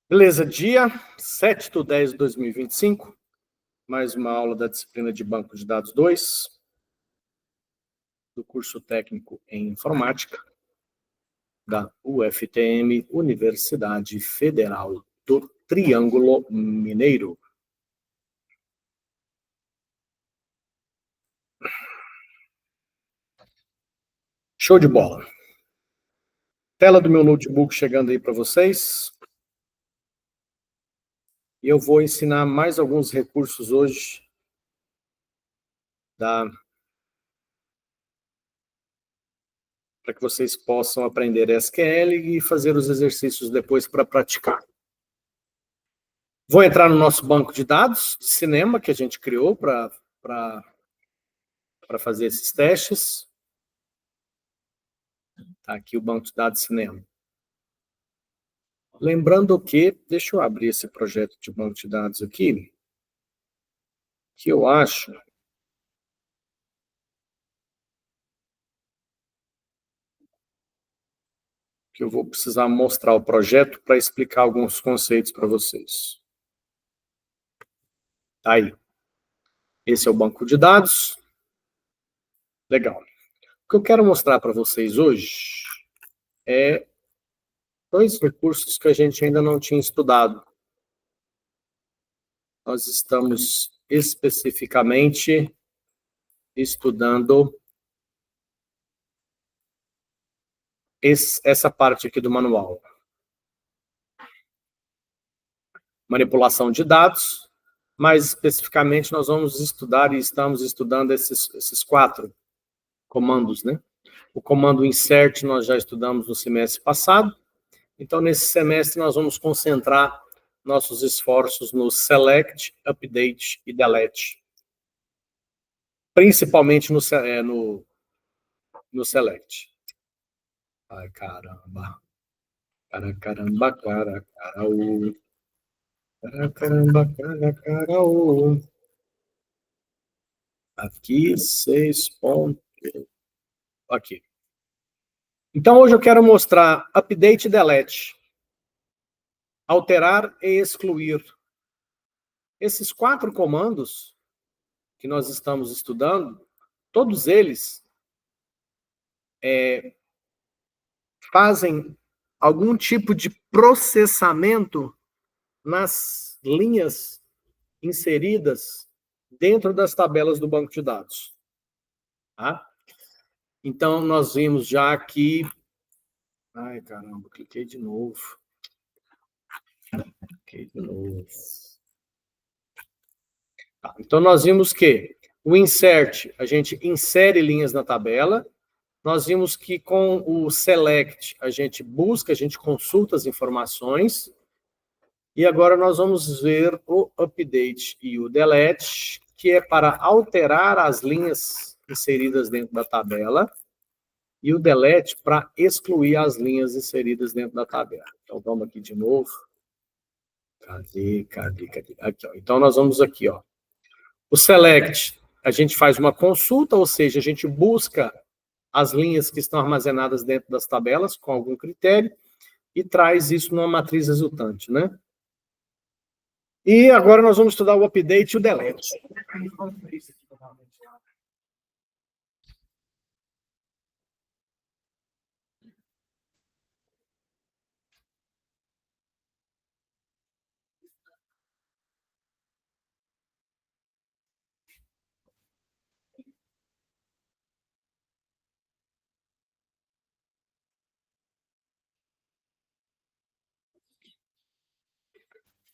Beleza, dia 7/10/2025, mais uma aula da disciplina de Banco de Dados 2, do curso técnico em informática, da UFTM, Universidade Federal do Triângulo Mineiro. Show de bola. Tela do meu notebook chegando aí para vocês. E eu vou ensinar mais alguns recursos hoje para que vocês possam aprender SQL e fazer os exercícios depois para praticar. Vou entrar no nosso banco de dados de cinema que a gente criou para fazer esses testes. Tá aqui o banco de dados de cinema. Lembrando que, deixa eu abrir esse projeto de banco de dados aqui, que eu acho que eu vou precisar mostrar o projeto para explicar alguns conceitos para vocês. Tá aí. Esse é o banco de dados. Legal. O que eu quero mostrar para vocês hoje é dois recursos que a gente ainda não tinha estudado. Nós estamos especificamente estudando essa parte aqui do manual. Manipulação de dados, mais especificamente nós vamos estudar e estamos estudando esses 4 comandos, né? O comando insert nós já estudamos no semestre passado, então nesse semestre nós vamos concentrar nossos esforços no select, update e delete. Principalmente no select. Ai, caramba. Caramba. Aqui, 6 pontos. Aqui. Então, hoje eu quero mostrar update e delete. Alterar e excluir. Esses 4 comandos que nós estamos estudando, todos eles fazem algum tipo de processamento nas linhas inseridas dentro das tabelas do banco de dados. Tá? Então, nós vimos já aqui... Ai, caramba, cliquei de novo. Tá, então, nós vimos que o insert, a gente insere linhas na tabela. Nós vimos que com o select, a gente busca, a gente consulta as informações. E agora nós vamos ver o update e o delete, que é para alterar as linhas inseridas dentro da tabela, e o delete para excluir as linhas inseridas dentro da tabela. Então, vamos aqui de novo. Cadê? Aqui, ó. Então, nós vamos aqui, ó. O select, a gente faz uma consulta, ou seja, a gente busca as linhas que estão armazenadas dentro das tabelas, com algum critério, e traz isso numa matriz resultante, né? E agora nós vamos estudar o update e o delete.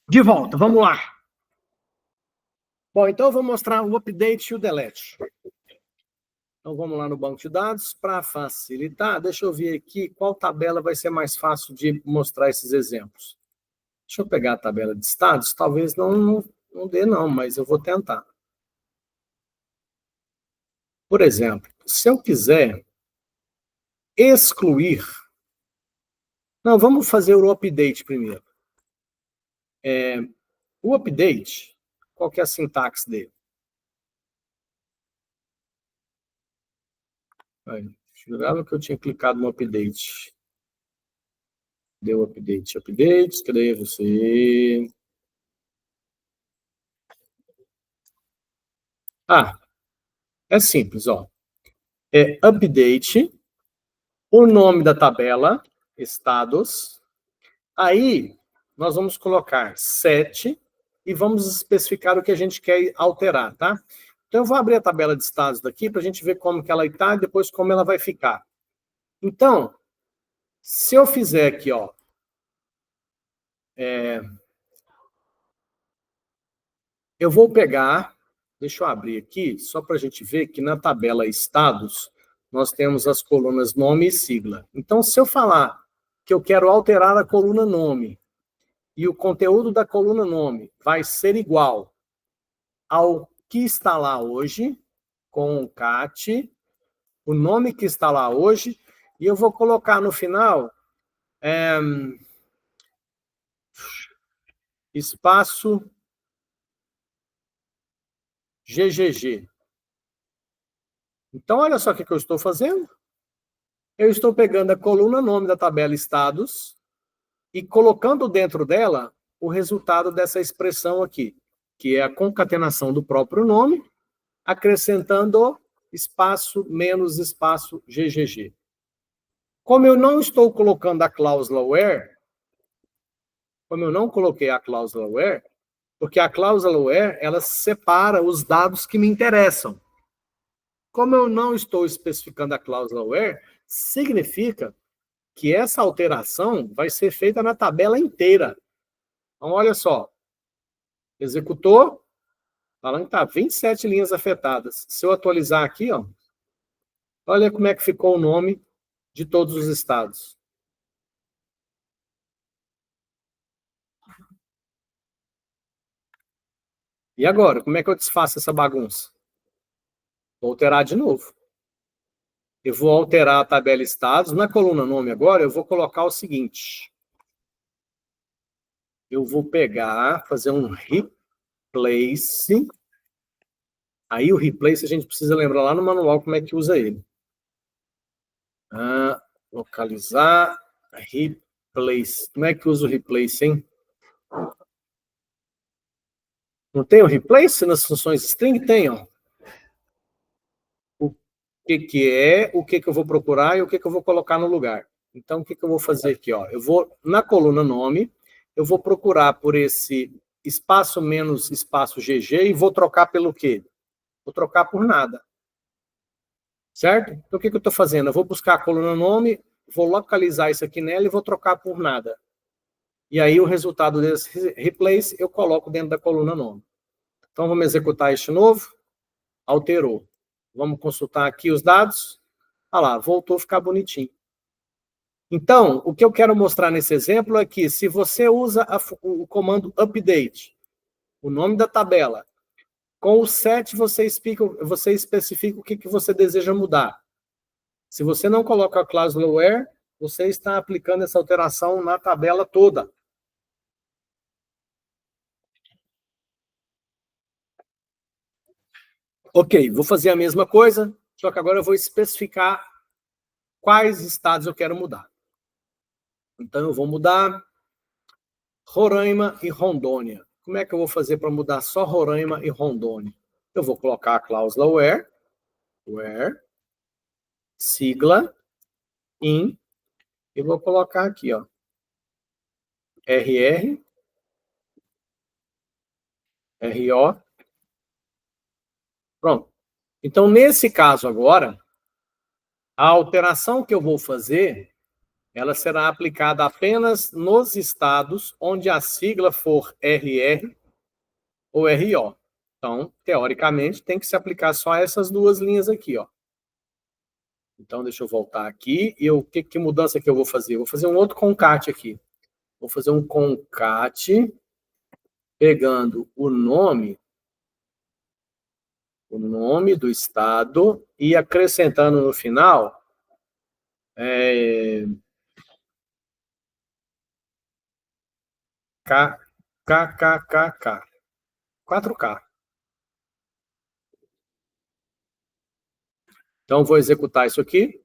De volta, vamos lá. Bom, então eu vou mostrar o update e o delete. Então vamos lá no banco de dados. Para facilitar, deixa eu ver aqui qual tabela vai ser mais fácil de mostrar esses exemplos. Deixa eu pegar a tabela de estados, talvez não dê não, mas eu vou tentar. Por exemplo, se eu quiser excluir... Não, vamos fazer o update primeiro. O update, qual que é a sintaxe dele? Jurava que eu tinha clicado no update. Deu update, cadê você? Ah, é simples, ó. É update, o nome da tabela, estados. Aí, nós vamos colocar set e vamos especificar o que a gente quer alterar, tá? Então, eu vou abrir a tabela de estados daqui para a gente ver como que ela está e depois como ela vai ficar. Então, se eu fizer aqui, ó, eu vou pegar, deixa eu abrir aqui, só para a gente ver que na tabela estados, nós temos as colunas nome e sigla. Então, se eu falar que eu quero alterar a coluna nome e o conteúdo da coluna nome vai ser igual ao que está lá hoje, com o CAT, o nome que está lá hoje, e eu vou colocar no final espaço GGG. Então, olha só o que eu estou fazendo. Eu estou pegando a coluna nome da tabela estados e colocando dentro dela o resultado dessa expressão aqui, que é a concatenação do próprio nome, acrescentando espaço menos espaço GGG. Como eu não estou colocando a cláusula where, como eu não coloquei a cláusula where, porque a cláusula where, ela separa os dados que me interessam. Como eu não estou especificando a cláusula where, significa que essa alteração vai ser feita na tabela inteira. Então, olha só, executou, falando que está 27 linhas afetadas. Se eu atualizar aqui, ó, olha como é que ficou o nome de todos os estados. E agora, como é que eu desfaço essa bagunça? Vou alterar de novo. Eu vou alterar a tabela estados. Na coluna nome agora, eu vou colocar o seguinte. Eu vou pegar, fazer um replace. Aí o replace a gente precisa lembrar lá no manual como é que usa ele. Localizar, replace. Como é que usa o replace, hein? Não tem o replace nas funções string? Tem, ó. O que é, o que eu vou procurar e o que eu vou colocar no lugar. Então, o que eu vou fazer aqui, ó? Eu vou, na coluna nome, eu vou procurar por esse espaço menos espaço GG e vou trocar pelo quê? Vou trocar por nada. Certo? Então, o que eu estou fazendo? Eu vou buscar a coluna nome, vou localizar isso aqui nela e vou trocar por nada. E aí, o resultado desse replace, eu coloco dentro da coluna nome. Então, vamos executar este novo. Alterou. Vamos consultar aqui os dados. Olha lá, voltou a ficar bonitinho. Então, o que eu quero mostrar nesse exemplo é que se você usa o comando update, o nome da tabela, com o set você especifica o que você deseja mudar. Se você não coloca a cláusula where, você está aplicando essa alteração na tabela toda. Ok, vou fazer a mesma coisa, só que agora eu vou especificar quais estados eu quero mudar. Então, eu vou mudar Roraima e Rondônia. Como é que eu vou fazer para mudar só Roraima e Rondônia? Eu vou colocar a cláusula where, sigla, in, e vou colocar aqui, ó, RR, RO. Pronto. Então, nesse caso agora, a alteração que eu vou fazer, ela será aplicada apenas nos estados onde a sigla for RR ou RO. Então, teoricamente, tem que se aplicar só essas duas linhas aqui, ó. Então, deixa eu voltar aqui. E que mudança que eu vou fazer? Eu vou fazer um outro concat aqui. Vou fazer um concat pegando o nome do estado e acrescentando no final KKKK. 4K. Então, vou executar isso aqui.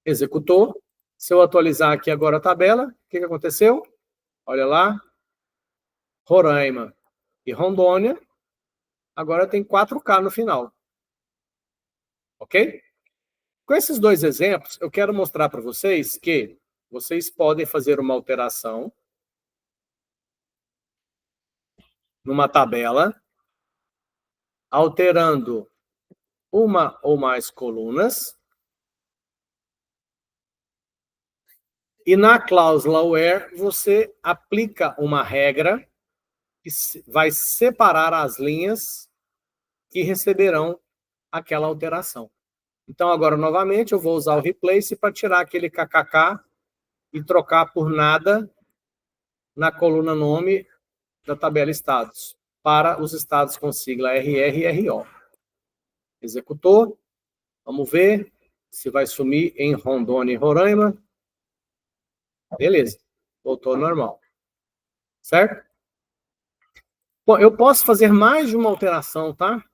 Executou. Se eu atualizar aqui agora a tabela, o que aconteceu? Olha lá, Roraima e Rondônia, agora tem 4K no final. Ok? Com esses dois exemplos, eu quero mostrar para vocês que vocês podem fazer uma alteração numa tabela, alterando uma ou mais colunas, e na cláusula where você aplica uma regra que vai separar as linhas que receberão aquela alteração. Então, agora, novamente, eu vou usar o replace para tirar aquele kkk e trocar por nada na coluna nome da tabela estados, para os estados com sigla RR e RO. Executou. Vamos ver se vai sumir em Rondônia e Roraima. Beleza. Voltou ao normal. Certo? Bom, eu posso fazer mais de uma alteração, tá?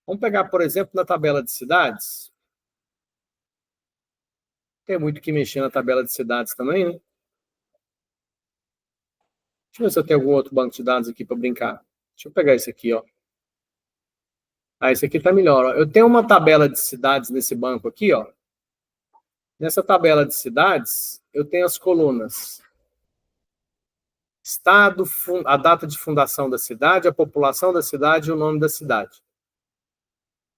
Vamos pegar, por exemplo, na tabela de cidades. Tem muito que mexer na tabela de cidades também, né? Deixa eu ver se eu tenho algum outro banco de dados aqui para brincar. Deixa eu pegar esse aqui, ó. Ah, esse aqui tá melhor, ó. Eu tenho uma tabela de cidades nesse banco aqui, ó. Nessa tabela de cidades, eu tenho as colunas estado, a data de fundação da cidade, a população da cidade e o nome da cidade.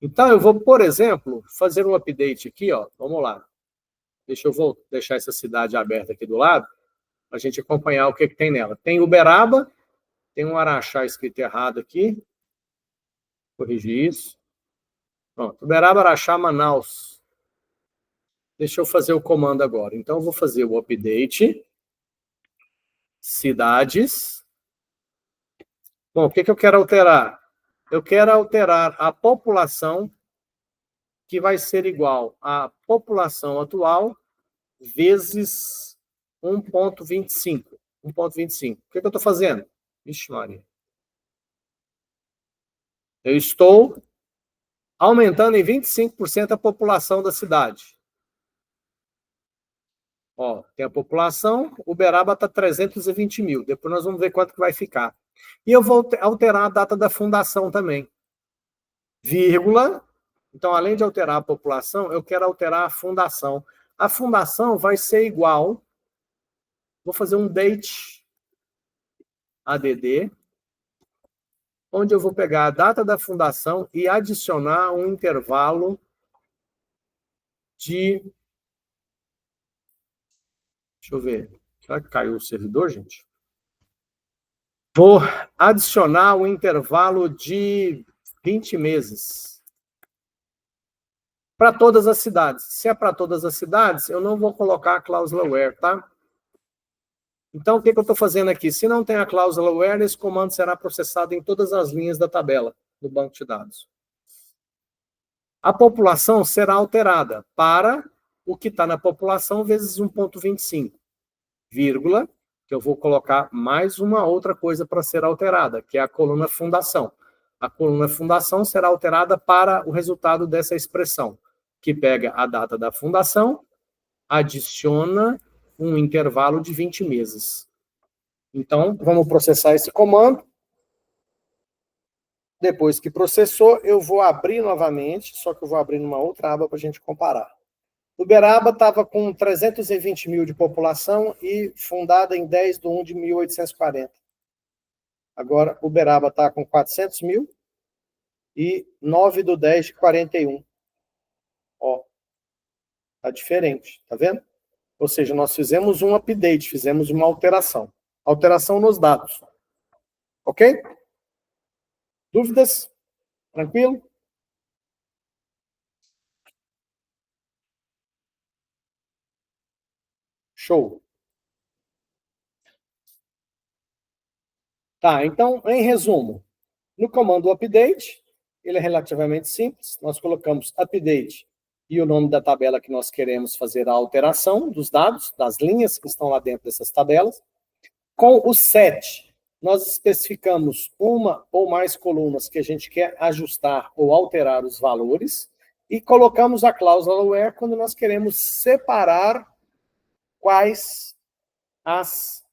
Então, eu vou, por exemplo, fazer um update aqui, ó. Vamos lá. Deixa eu deixar essa cidade aberta aqui do lado, para a gente acompanhar o que tem nela. Tem Uberaba, tem um Araxá escrito errado aqui. Corrigir isso. Pronto. Uberaba, Araxá, Manaus. Deixa eu fazer o comando agora. Então, eu vou fazer o update. Cidades. Bom, o que eu quero alterar? Eu quero alterar a população, que vai ser igual à população atual vezes 1,25. 1,25. O que eu estou fazendo? Vixe, Maria. Eu estou aumentando em 25% a população da cidade. Ó, tem a população, Uberaba está 320 mil. Depois nós vamos ver quanto que vai ficar. E eu vou alterar a data da fundação também. Vírgula. Então, além de alterar a população, eu quero alterar a fundação. A fundação vai ser igual. Vou fazer um date ADD, onde eu vou pegar a data da fundação e adicionar um intervalo de... Deixa eu ver. Será que caiu o servidor, gente? Vou adicionar um intervalo de 20 meses. Para todas as cidades. Se é para todas as cidades, eu não vou colocar a cláusula where, tá? Então, o que eu estou fazendo aqui? Se não tem a cláusula where, esse comando será processado em todas as linhas da tabela do banco de dados. A população será alterada para o que está na população vezes 1,25, vírgula, que eu vou colocar mais uma outra coisa para ser alterada, que é a coluna fundação. A coluna fundação será alterada para o resultado dessa expressão, que pega a data da fundação, adiciona um intervalo de 20 meses. Então, vamos processar esse comando. Depois que processou, eu vou abrir novamente, só que eu vou abrir numa outra aba para a gente comparar. Uberaba estava com 320 mil de população e fundada em 10 de 1 de 1840. Agora, Uberaba está com 400 mil e 9 de 10 de 41. Ó, tá diferente, tá vendo? Ou seja, nós fizemos um update, fizemos uma alteração. Alteração nos dados. Ok? Dúvidas? Tranquilo? Show. Tá, então, em resumo, no comando update, ele é relativamente simples. Nós colocamos update e o nome da tabela que nós queremos fazer a alteração dos dados, das linhas que estão lá dentro dessas tabelas. Com o set, nós especificamos uma ou mais colunas que a gente quer ajustar ou alterar os valores. E colocamos a cláusula where quando nós queremos separar quais as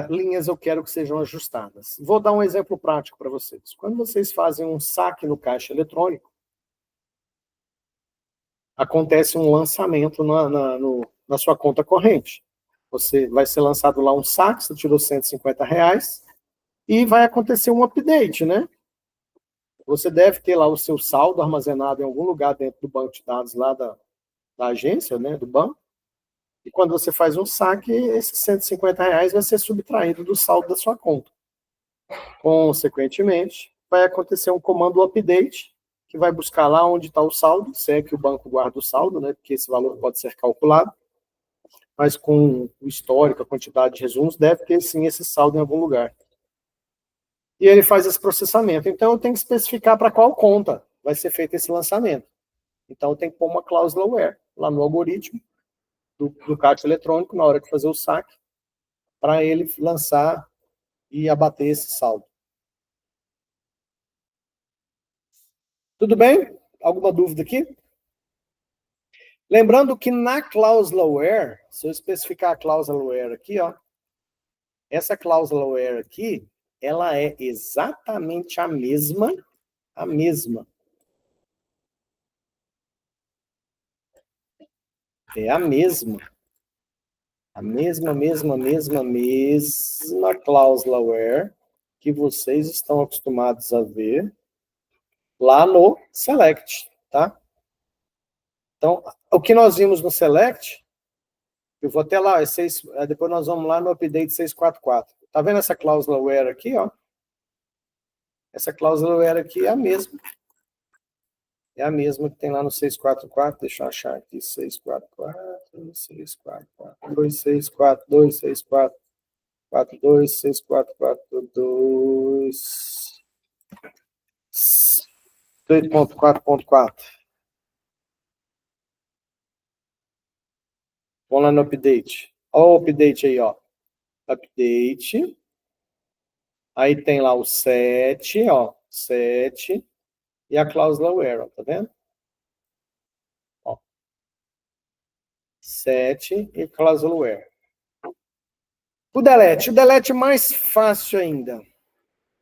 linhas eu quero que sejam ajustadas. Vou dar um exemplo prático para vocês. Quando vocês fazem um saque no caixa eletrônico, acontece um lançamento na sua conta corrente. Você vai ser lançado lá um saque, você tirou R$ 150, e vai acontecer um update, né? Você deve ter lá o seu saldo armazenado em algum lugar dentro do banco de dados lá da agência, né, do banco. E quando você faz um saque, esses R$ 150 vai ser subtraído do saldo da sua conta. Consequentemente, vai acontecer um comando update, que vai buscar lá onde está o saldo, se é que o banco guarda o saldo, né, porque esse valor pode ser calculado, mas com o histórico, a quantidade de resumos, deve ter sim esse saldo em algum lugar. E ele faz esse processamento. Então, eu tenho que especificar para qual conta vai ser feito esse lançamento. Então, eu tenho que pôr uma cláusula where lá no algoritmo do caixa eletrônico, na hora de fazer o saque, para ele lançar e abater esse saldo. Tudo bem? Alguma dúvida aqui? Lembrando que na cláusula where, se eu especificar a cláusula where aqui, ó, essa cláusula where aqui, ela é exatamente a mesma. É a mesma cláusula where que vocês estão acostumados a ver lá no select, tá? Então, o que nós vimos no select, eu vou até lá, depois nós vamos lá no update 644. Tá vendo essa cláusula where aqui, ó? Essa cláusula where aqui é a mesma. É a mesma que tem lá no 644. Deixa eu achar aqui. 644, 644, 2642, 6442, 6442, 3.4.4. Vamos lá no update. Olha o update aí, ó. Update. Aí tem lá o 7, ó. 7. E a cláusula where, ó, tá vendo? Ó. 7 e cláusula where. O delete é mais fácil ainda.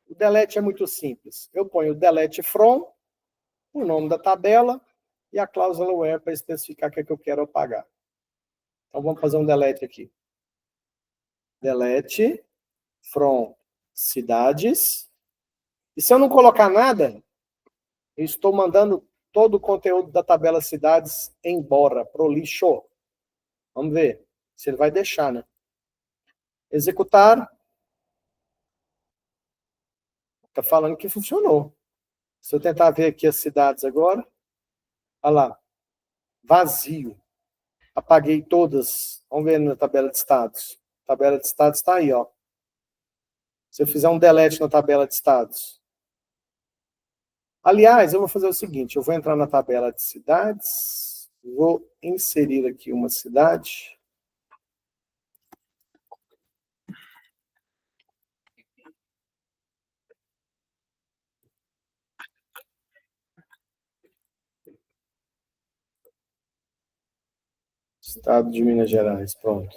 O delete é muito simples. Eu ponho o delete from, o nome da tabela e a cláusula where para especificar o que é que eu quero apagar. Então vamos fazer um delete aqui. Delete from cidades. E se eu não colocar nada, eu estou mandando todo o conteúdo da tabela cidades embora, pro lixo. Vamos ver se ele vai deixar, né? Executar. Está falando que funcionou. Se eu tentar ver aqui as cidades agora, olha lá, vazio. Apaguei todas. Vamos ver na tabela de estados. A tabela de estados está aí, ó. Se eu fizer um delete na tabela de estados. Aliás, eu vou fazer o seguinte, eu vou entrar na tabela de cidades, vou inserir aqui uma cidade. Estado de Minas Gerais, pronto.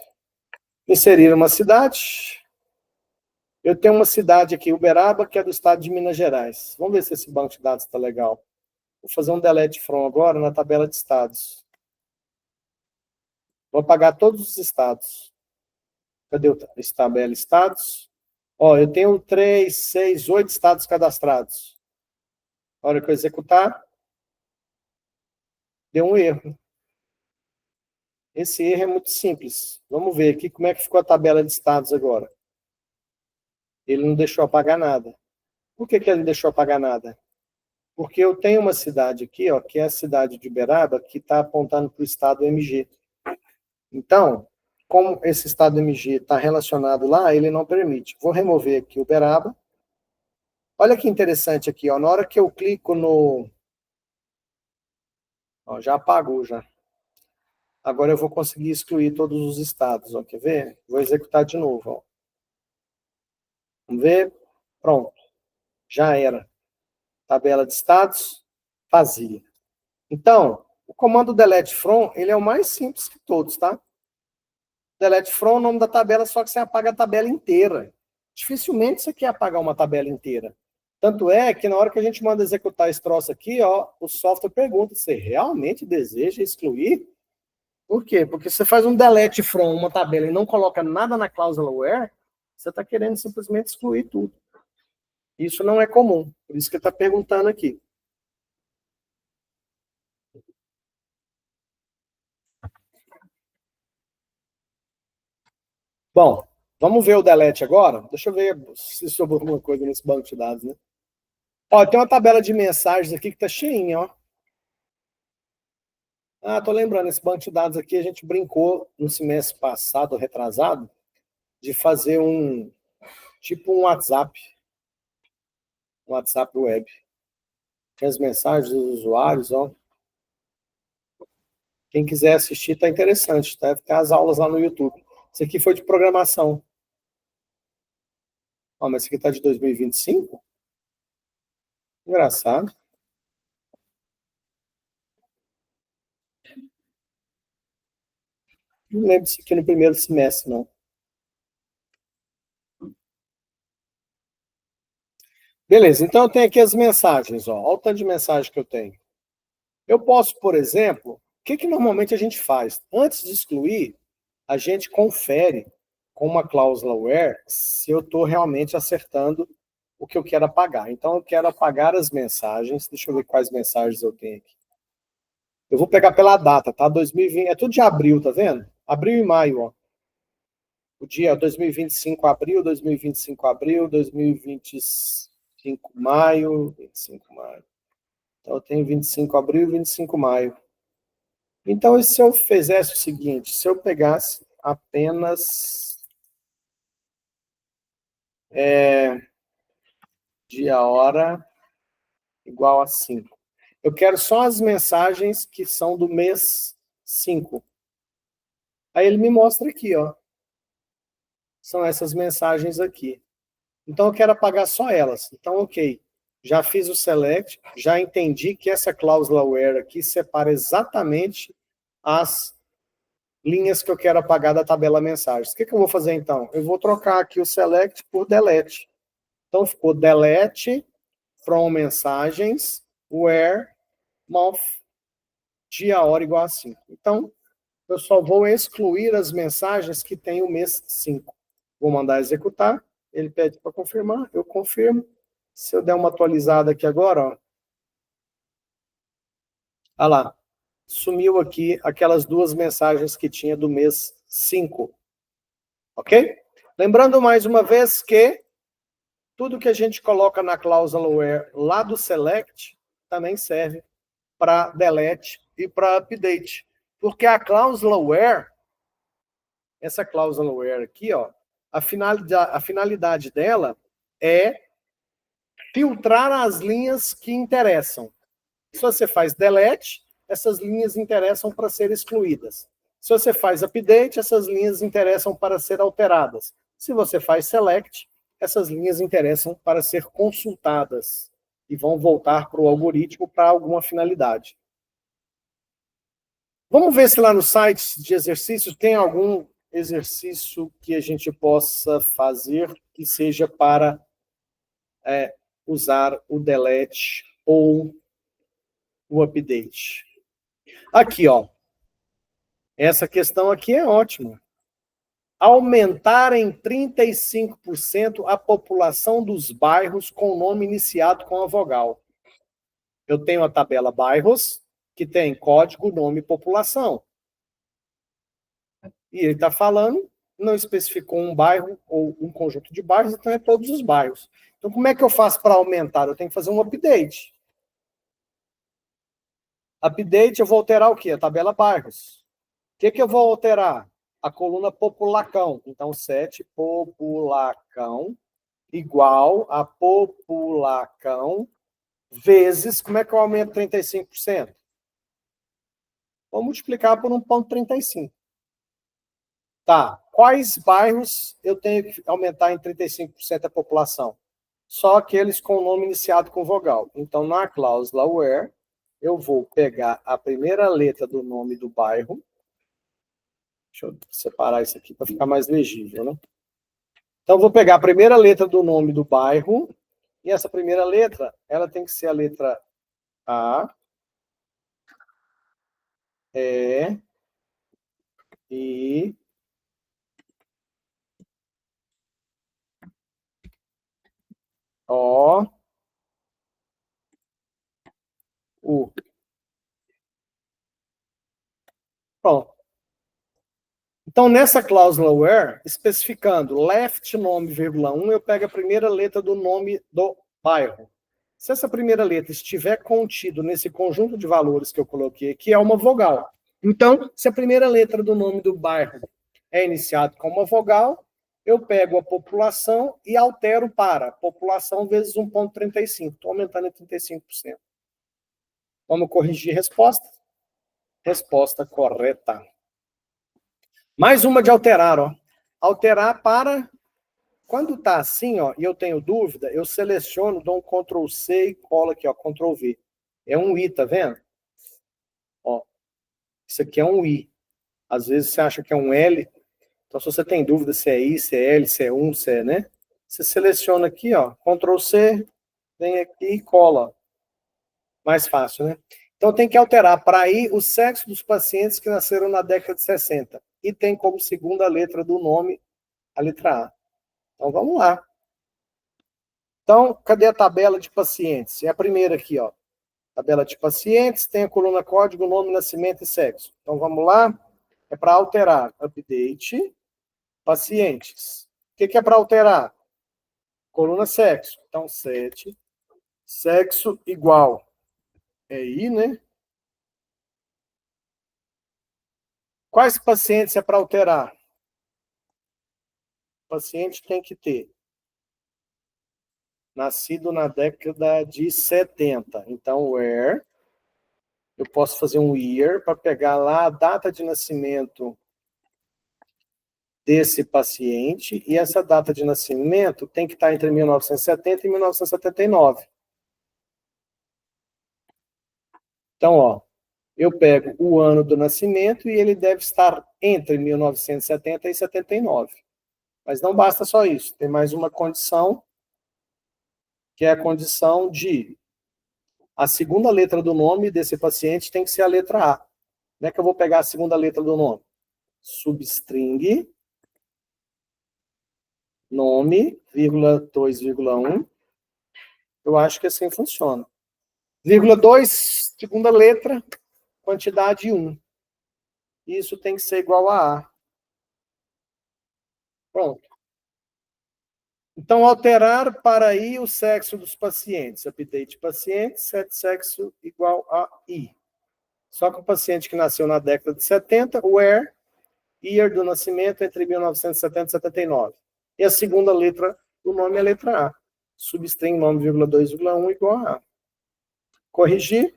Inserir uma cidade. Eu tenho uma cidade aqui, Uberaba, que é do estado de Minas Gerais. Vamos ver se esse banco de dados está legal. Vou fazer um delete from agora na tabela de estados. Vou apagar todos os estados. Cadê o tabela estados? Ó, eu tenho 3, 6, 8 estados cadastrados. Na hora que eu executar, deu um erro. Esse erro é muito simples. Vamos ver aqui como é que ficou a tabela de estados agora. Ele não deixou apagar nada. Por que ele não deixou apagar nada? Porque eu tenho uma cidade aqui, ó, que é a cidade de Uberaba, que está apontando para o estado MG. Então, como esse estado MG está relacionado lá, ele não permite. Vou remover aqui Uberaba. Olha que interessante aqui, ó, na hora que eu clico no... Ó, já apagou, já. Agora eu vou conseguir excluir todos os estados, ó, quer ver? Vou executar de novo, ó. Vamos ver? Pronto. Já era. Tabela de estados, vazia. Então, o comando delete from, ele é o mais simples de todos, tá? Delete from é o nome da tabela, só que você apaga a tabela inteira. Dificilmente você quer apagar uma tabela inteira. Tanto é que na hora que a gente manda executar esse troço aqui, ó, o software pergunta, você realmente deseja excluir? Por quê? Porque se você faz um delete from uma tabela e não coloca nada na cláusula where, você está querendo simplesmente excluir tudo. Isso não é comum, por isso que ele está perguntando aqui. Bom, vamos ver o delete agora? Deixa eu ver se sobrou alguma coisa nesse banco de dados, né? Ó, tem uma tabela de mensagens aqui que tá cheinha, ó. Ah, tô lembrando, esse banco de dados aqui a gente brincou no semestre passado, retrasado, de fazer tipo um WhatsApp web. Tem as mensagens dos usuários, ó. Quem quiser assistir tá interessante, tá? Tem as aulas lá no YouTube. Isso aqui foi de programação. Ó, mas isso aqui tá de 2025? Engraçado. Não lembro disso aqui no primeiro semestre, não. Beleza, então eu tenho aqui as mensagens, ó. Olha o tanto de mensagem que eu tenho. Eu posso, por exemplo, o que normalmente a gente faz? Antes de excluir, a gente confere com uma cláusula where se eu estou realmente acertando o que eu quero apagar. Então, eu quero apagar as mensagens. Deixa eu ver quais mensagens eu tenho aqui. Eu vou pegar pela data, tá? 2020, é tudo de abril, tá vendo? Abril e maio, ó. O dia 2025 abril, 2025 abril, 2025 maio, 25 maio. Então, eu tenho 25 abril e 25 maio. Então, e se eu fizesse o seguinte, se eu pegasse apenas dia, hora, igual a 5. Eu quero só as mensagens que são do mês 5. Aí ele me mostra aqui, ó. São essas mensagens aqui. Então, eu quero apagar só elas. Então, ok. Já fiz o select, já entendi que essa cláusula where aqui separa exatamente as linhas que eu quero apagar da tabela mensagens. O que eu vou fazer, então? Eu vou trocar aqui o select por delete. Então, ficou delete from mensagens where month dia, hora igual a 5. Então, eu só vou excluir as mensagens que tem o mês 5. Vou mandar executar, ele pede para confirmar, eu confirmo. Se eu der uma atualizada aqui agora, ó, olha lá, sumiu aqui aquelas duas mensagens que tinha do mês 5. Ok? Lembrando mais uma vez que tudo que a gente coloca na cláusula where lá do select também serve para delete e para update. Porque a cláusula where, essa cláusula where aqui, ó, a finalidade dela é filtrar as linhas que interessam. Se você faz delete, essas linhas interessam para ser excluídas. Se você faz update, essas linhas interessam para ser alteradas. Se você faz select, essas linhas interessam para ser consultadas e vão voltar para o algoritmo para alguma finalidade. Vamos ver se lá no site de exercícios tem algum exercício que a gente possa fazer que seja para usar o delete ou o update. Aqui, ó. Essa questão aqui é ótima. Aumentar em 35% a população dos bairros com nome iniciado com a vogal. Eu tenho a tabela bairros, que tem código, nome e população. E ele está falando, não especificou um bairro ou um conjunto de bairros, então é todos os bairros. Então, como é que eu faço para aumentar? Eu tenho que fazer um update. Update, eu vou alterar o quê? A tabela bairros. O que eu vou alterar? A coluna populacão. Então, 7 populacão igual a populacão vezes, como é que eu aumento 35%? Vou multiplicar por 1,35. Tá, quais bairros eu tenho que aumentar em 35% a população? Só aqueles com o nome iniciado com vogal. Então, na cláusula where, eu vou pegar a primeira letra do nome do bairro. Deixa eu separar isso aqui para ficar mais legível, né? Então, eu vou pegar a primeira letra do nome do bairro, e essa primeira letra, ela tem que ser a letra A, E, I, O, U. Pronto. Então, nessa cláusula where, especificando left nome, vírgula 1, eu pego a primeira letra do nome do bairro. Se essa primeira letra estiver contido nesse conjunto de valores que eu coloquei aqui, é uma vogal. Então, se a primeira letra do nome do bairro é iniciado com uma vogal, eu pego a população e altero para população vezes 1,35. Estou aumentando em 35%. Vamos corrigir a resposta? Resposta correta. Mais uma de alterar, ó. Alterar para... Quando está assim, ó, e eu tenho dúvida, eu seleciono, dou um Ctrl C e colo aqui, ó, Ctrl V. É um I, tá vendo? Ó, isso aqui é um I. Às vezes você acha que é um L. Então, se você tem dúvida se é I, se é L, se é 1, se é, né? Você seleciona aqui, ó, Ctrl C, vem aqui e cola. Mais fácil, né? Então, tem que alterar para aí o sexo dos pacientes que nasceram na década de 60. E tem como segunda letra do nome a letra A. Então, vamos lá. Então, cadê a tabela de pacientes? É a primeira aqui, ó. Tabela de pacientes, tem a coluna código, nome, nascimento e sexo. Então, vamos lá. É para alterar. Update, pacientes. O que é para alterar? Coluna sexo. Então, 7. Sexo igual. É I, né? Quais pacientes é para alterar? O paciente tem que ter nascido na década de 70. Então, where, eu posso fazer um year para pegar lá a data de nascimento desse paciente, e essa data de nascimento tem que estar entre 1970 e 1979. Então, ó, eu pego o ano do nascimento e ele deve estar entre 1970 e 79. Mas não basta só isso, tem mais uma condição, que é a condição de a segunda letra do nome desse paciente tem que ser a letra A. Como é que eu vou pegar a segunda letra do nome? Substring, nome, vírgula 2,1. Eu acho que assim funciona. Vírgula 2, segunda letra, quantidade 1. Isso tem que ser igual a A. Pronto. Então, alterar para I o sexo dos pacientes. Update paciente, set sexo igual a I. Só que o paciente que nasceu na década de 70, where, year do nascimento entre 1970 e 79. E a segunda letra do nome é a letra A. Substring nome, vírgula 2,1 igual a A. Corrigir.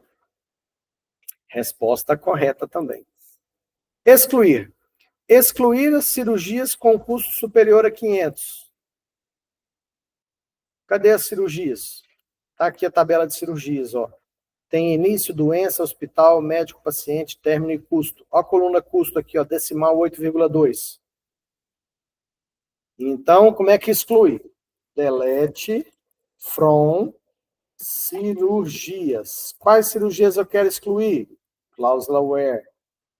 Resposta correta também. Excluir. Excluir as cirurgias com custo superior a 500. Cadê as cirurgias? Está aqui a tabela de cirurgias, ó. Tem início, doença, hospital, médico, paciente, término e custo. Ó a coluna custo aqui, ó, decimal 8,2. Então, como é que exclui? Delete from cirurgias. Quais cirurgias eu quero excluir? Cláusula where.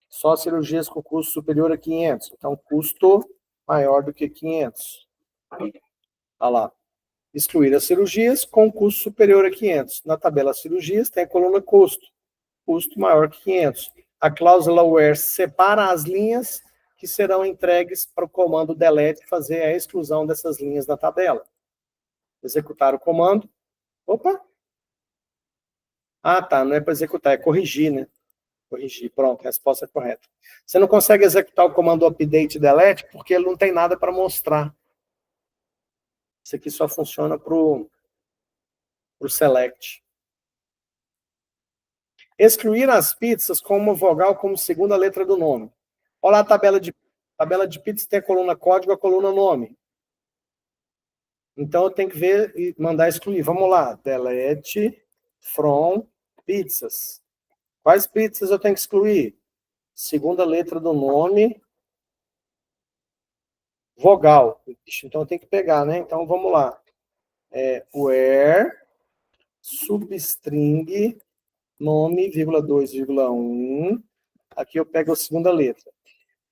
Só cirurgias com custo superior a 500. Então, custo maior do que 500. Olha lá. Excluir as cirurgias com custo superior a 500. Na tabela cirurgias tem a coluna custo. Custo maior que 500. A cláusula where separa as linhas que serão entregues para o comando delete fazer a exclusão dessas linhas da tabela. Executar o comando. Opa! Ah, tá. Não é para executar, é corrigir, né? Corrigir. Pronto, a resposta é correta. Você não consegue executar o comando update delete porque ele não tem nada para mostrar. Isso aqui só funciona para o select. Excluir as pizzas com uma vogal como segunda letra do nome. Olha lá a tabela de pizza, tem a coluna código, a coluna nome. Então eu tenho que ver e mandar excluir. Vamos lá. Delete from pizzas. Quais pizzas eu tenho que excluir? Segunda letra do nome, vogal. Então eu tenho que pegar, né? Então vamos lá. Where, substring, nome, vírgula 2, vírgula 1. Aqui eu pego a segunda letra.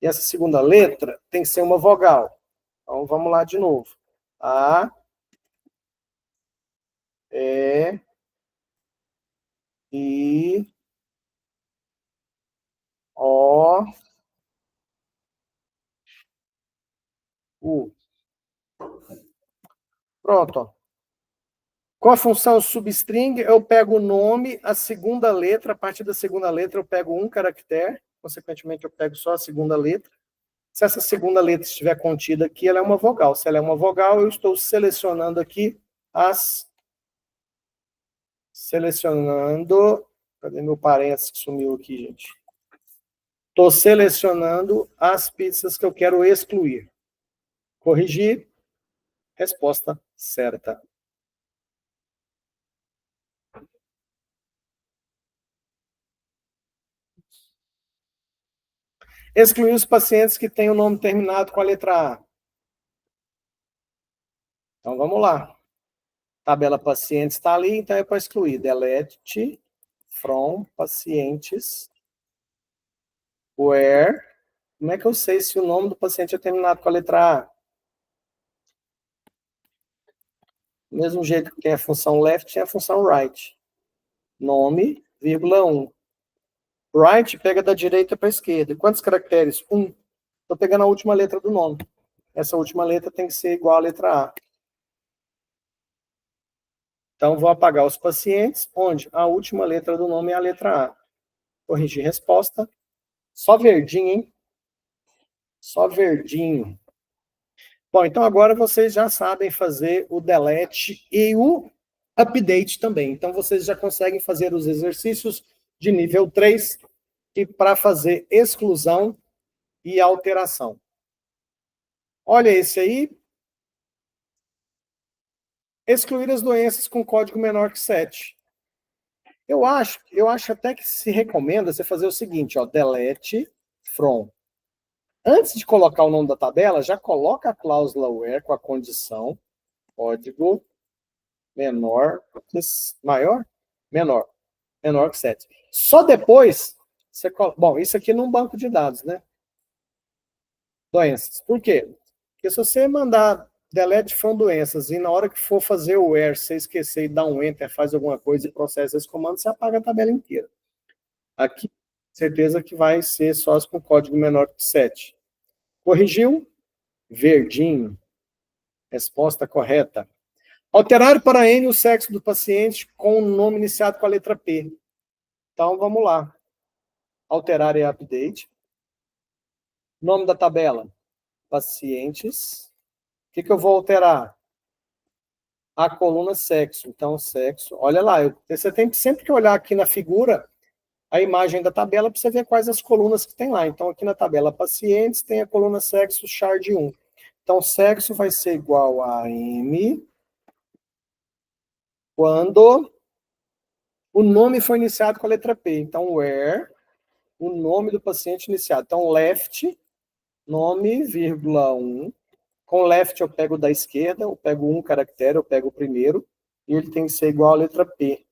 E essa segunda letra tem que ser uma vogal. Então vamos lá de novo. A, E, I, O, U. Pronto, ó. Com a função substring, eu pego o nome, a segunda letra, a partir da segunda letra eu pego um caractere, consequentemente eu pego só a segunda letra. Se essa segunda letra estiver contida aqui, ela é uma vogal. Se ela é uma vogal, eu estou selecionando aqui cadê meu parênteses que sumiu aqui, gente? Estou selecionando as pizzas que eu quero excluir. Corrigir, resposta certa. Excluir os pacientes que têm o nome terminado com a letra A. Então, vamos lá. Tabela pacientes está ali, então é para excluir. Delete from pacientes where. Como é que eu sei se o nome do paciente é terminado com a letra A? Do mesmo jeito que tem a função left, tem a função right. Nome, vírgula 1. Right pega da direita para a esquerda. Quantos caracteres? 1. Estou pegando a última letra do nome. Essa última letra tem que ser igual à letra A. Então, vou apagar os pacientes, onde a última letra do nome é a letra A. Corrigir resposta. Só verdinho, hein? Só verdinho. Bom, então agora vocês já sabem fazer o delete e o update também. Então, vocês já conseguem fazer os exercícios de nível 3 para fazer exclusão e alteração. Olha esse aí. Excluir as doenças com código menor que 7. Eu acho até que se recomenda você fazer o seguinte, ó, delete from. Antes de colocar o nome da tabela, já coloca a cláusula where com a condição código menor que maior, menor que 7. Só depois você coloca, bom, isso aqui num banco de dados, né? Doenças. Por quê? Porque se você mandar delete from doenças e na hora que for fazer o where, você esquecer e dar um enter, faz alguma coisa e processa esse comando, você apaga a tabela inteira. Aqui, certeza que vai ser só as com código menor que 7. Corrigiu? Verdinho. Resposta correta. Alterar para N o sexo do paciente com o nome iniciado com a letra P. Então, vamos lá. Alterar e update. Nome da tabela. Pacientes. O que eu vou alterar? A coluna sexo. Então, sexo. Olha lá, você tem sempre que olhar aqui na figura a imagem da tabela para você ver quais as colunas que tem lá. Então, aqui na tabela pacientes tem a coluna sexo char de 1. Então, sexo vai ser igual a M quando o nome foi iniciado com a letra P. Então, where, o nome do paciente iniciado. Então, left, nome, vírgula 1. Com left eu pego da esquerda, eu pego um caractere, eu pego o primeiro, e ele tem que ser igual à letra P.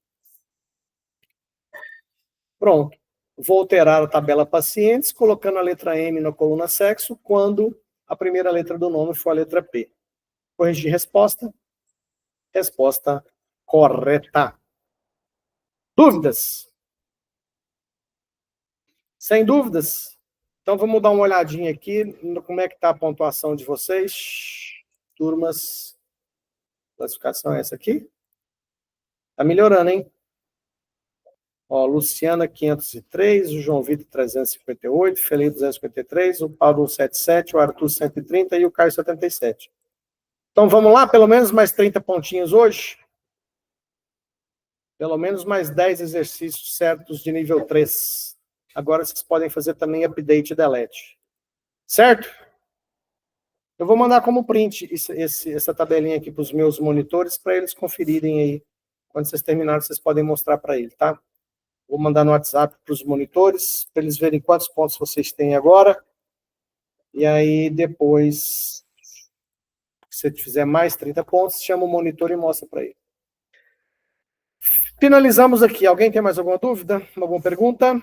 Pronto. Vou alterar a tabela pacientes, colocando a letra M na coluna sexo, quando a primeira letra do nome for a letra P. Corrigir resposta. Resposta correta. Dúvidas? Sem dúvidas? Então vamos dar uma olhadinha aqui no como é que está a pontuação de vocês. Turmas, classificação é essa aqui? Está melhorando, hein? Ó, Luciana 503, o João Vitor 358, Felipe 253, o Paulo 177, o Arthur 130 e o Caio 77. Então vamos lá, pelo menos mais 30 pontinhos hoje. Pelo menos mais 10 exercícios certos de nível 3. Agora vocês podem fazer também update e delete. Certo? Eu vou mandar como print essa tabelinha aqui para os meus monitores, para eles conferirem aí. Quando vocês terminarem, vocês podem mostrar para ele, tá? Vou mandar no WhatsApp para os monitores, para eles verem quantos pontos vocês têm agora. E aí, depois, se você fizer mais 30 pontos, chama o monitor e mostra para ele. Finalizamos aqui. Alguém tem mais alguma dúvida? Alguma pergunta?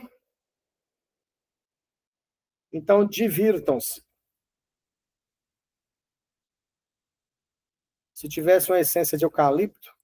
Então, divirtam-se. Se tivesse uma essência de eucalipto,